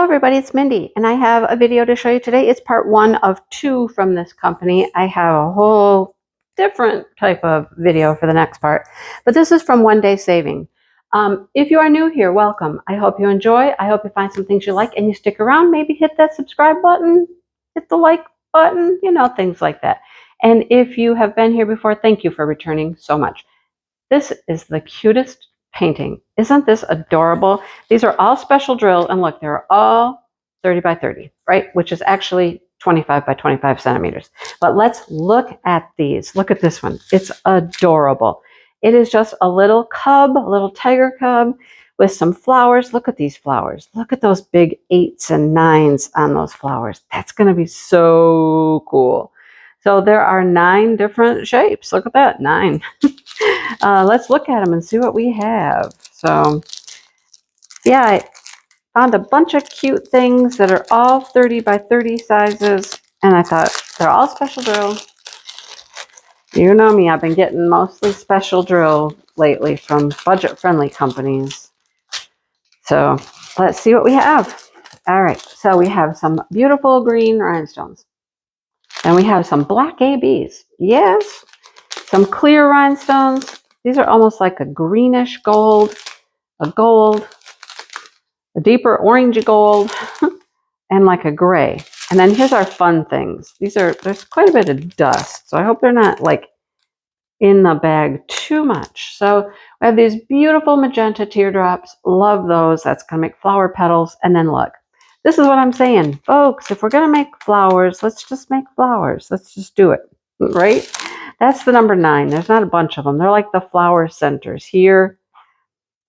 Hello everybody, it's Mindy, and I have a video to show you today. It's part 1 of 2 from this company. I have a whole different type of video for the next part, but this is from OneDaySaving. If you are new here, welcome. I hope you enjoy. I hope you find some things you like and you stick around. Maybe hit that subscribe button, hit the like button, things like that. And if you have been here before, thank you for returning so much. This is the cutest painting. Isn't this adorable? These are all special drills, and look, they're all 30 by 30, right? Which is actually 25 by 25 centimeters. But let's look at these. Look at this one. It's adorable. It is just a little cub, a little tiger cub with some flowers. Look at these flowers. Look at those big 8s and 9s on those flowers. That's going to be so cool. So there are 9 different shapes. Look at that, 9. Let's look at them and see what we have. So, yeah, I found a bunch of cute things that are all 30 by 30 sizes, and I thought they're all special drill. You know me, I've been getting mostly special drill lately from budget-friendly companies. So, let's see what we have. All right, so we have some beautiful green rhinestones. And we have some black ABs. Yes. Some clear rhinestones. These are almost like a greenish gold, a deeper orangey gold, and like a gray. And then here's our fun things. There's quite a bit of dust, so I hope they're not like in the bag too much. So we have these beautiful magenta teardrops. Love those. That's going to make flower petals. And then look. This is what I'm saying, folks. If we're going to make flowers, let's just make flowers. Let's just do it, right? That's the number 9. There's not a bunch of them. They're like the flower centers here.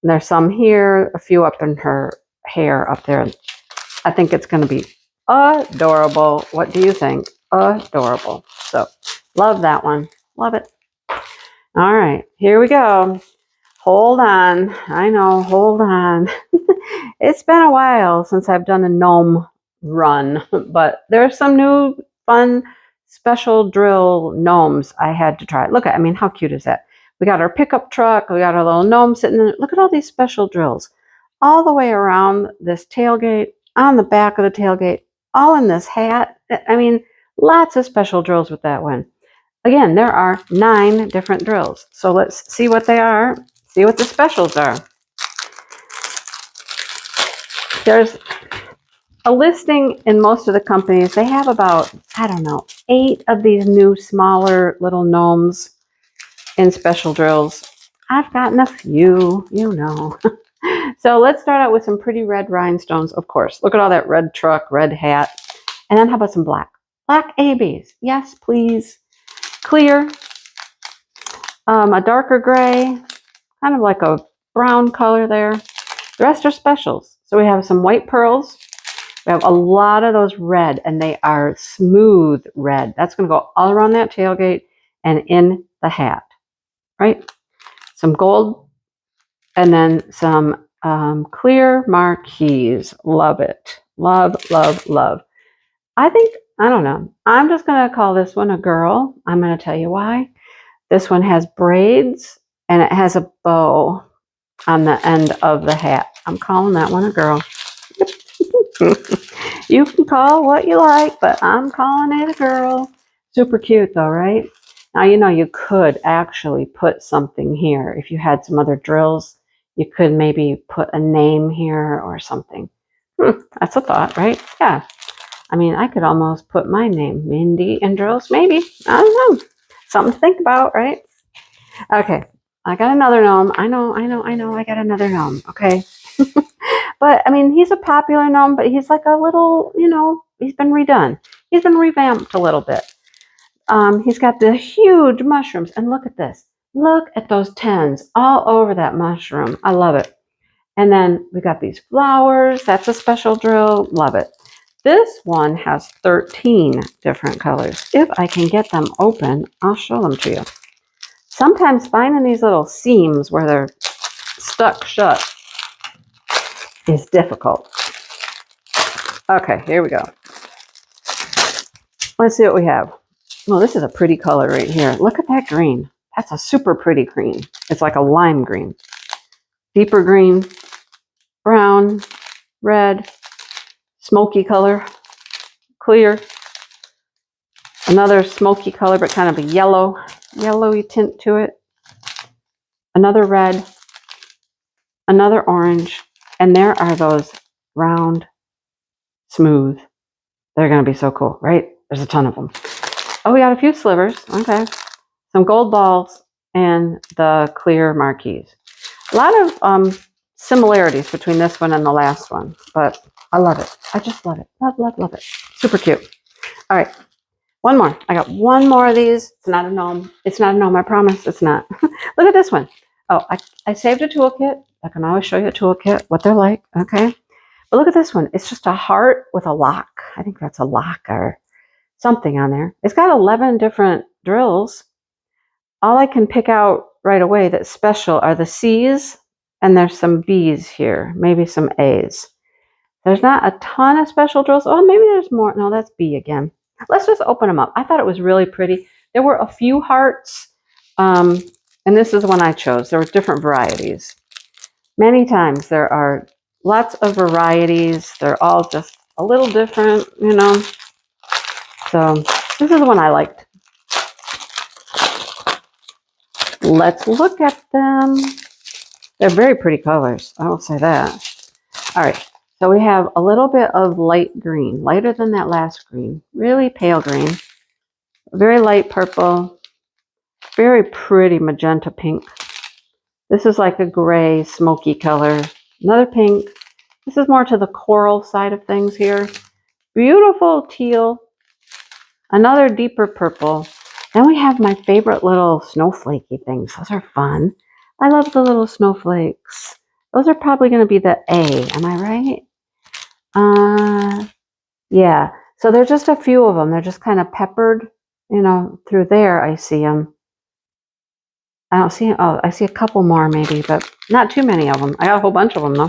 And there's some here, a few up in her hair up there. I think it's going to be adorable. What do you think? Adorable. So, love that one. Love it. All right, here we go. Hold on. I know, hold on. It's been a while since I've done a gnome run, but there's some new fun special drill gnomes I had to try. Look at, how cute is that? We got our pickup truck, we got our little gnome sitting in it. Look at all these special drills. All the way around this tailgate, on the back of the tailgate, all in this hat. Lots of special drills with that one. Again, there are 9 different drills. So let's see what they are, see what the specials are. There's a listing in most of the companies. They have about, 8 of these new smaller little gnomes in special drills. I've gotten a few, So let's start out with some pretty red rhinestones, of course. Look at all that red truck, red hat. And then how about some black? Black ABs. Yes, please. Clear. A darker gray. Kind of like a brown color there. The rest are specials. So we have some white pearls. We have a lot of those red, and they are smooth red. That's going to go all around that tailgate and in the hat, right? Some gold, and then some clear marquise. Love it. Love, love, love. I don't know. I'm just going to call this one a girl. I'm going to tell you why. This one has braids, and it has a bow on the end of the hat. I'm calling that one a girl. You can call what you like, but I'm calling it a girl. Super cute though, right? Now, you could actually put something here. If you had some other drills, you could maybe put a name here or something. That's a thought, right? Yeah. I could almost put my name, Mindy and Drills, maybe. I don't know. Something to think about, right? Okay. I got another gnome. I know. I got another gnome. Okay. But, he's a popular gnome, but he's like a little, he's been redone. He's been revamped a little bit. He's got the huge mushrooms. And look at this. Look at those 10s all over that mushroom. I love it. And then we got these flowers. That's a special drill. Love it. This one has 13 different colors. If I can get them open, I'll show them to you. Sometimes finding these little seams where they're stuck shut is difficult. Okay, here we go. Let's see what we have. Oh, this is a pretty color right here. Look at that green. That's a super pretty green. It's like a lime green. Deeper green, brown, red, smoky color, clear. Another smoky color, but kind of a yellowy tint to it. Another red, another orange, and there are those round, smooth. They're going to be so cool, right? There's a ton of them. Oh, we got a few slivers. Okay. Some gold balls and the clear marquees. A lot of similarities between this one and the last one, but I love it. I just love it. Love, love, love it. Super cute. All right. One more. I got one more of these. It's not a gnome. It's not a gnome. I promise it's not. Look at this one. Oh, I saved a toolkit. I can always show you a toolkit, what they're like. Okay. But look at this one. It's just a heart with a lock. I think that's a lock or something on there. It's got 11 different drills. All I can pick out right away that's special are the C's, and there's some B's here, maybe some A's. There's not a ton of special drills. Oh, maybe there's more. No, that's B again. Let's just open them up. I thought it was really pretty. There were a few hearts, and this is the one I chose. There were different varieties. Many times there are lots of varieties. They're all just a little different, you know. So this is the one I liked. Let's look at them. They're very pretty colors. I will say that. All right. So we have a little bit of light green, lighter than that last green, really pale green, very light purple, very pretty magenta pink. This is like a gray, smoky color. Another pink. This is more to the coral side of things here. Beautiful teal. Another deeper purple. Then we have my favorite little snowflakey things. Those are fun. I love the little snowflakes. Those are probably going to be the A. Am I right? Yeah. So there's just a few of them. They're just kind of peppered, you know, through there. I see them. I don't see, oh, I see a couple more maybe, but not too many of them. I got a whole bunch of them though.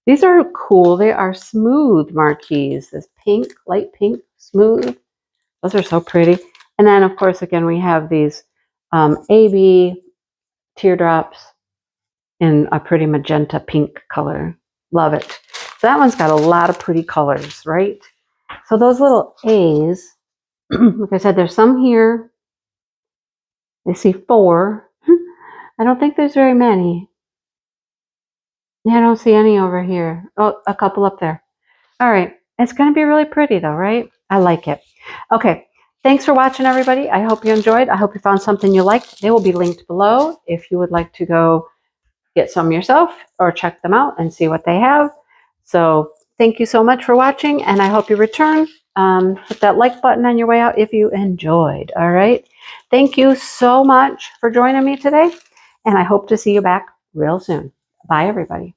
These are cool. They are smooth marquees. This pink, light pink, smooth. Those are so pretty. And then of course, again, we have these AB teardrops in a pretty magenta pink color. Love it. So that one's got a lot of pretty colors, right? So those little A's, like I said, there's some here. I see 4. I don't think there's very many. Yeah, I don't see any over here. Oh, a couple up there. All right. It's going to be really pretty though, right? I like it. Okay. Thanks for watching, everybody. I hope you enjoyed. I hope you found something you liked. They will be linked below if you would like to go get some yourself or check them out and see what they have. So thank you so much for watching, and I hope you return. Hit that like button on your way out if you enjoyed. All right. Thank you so much for joining me today, and I hope to see you back real soon. Bye, everybody.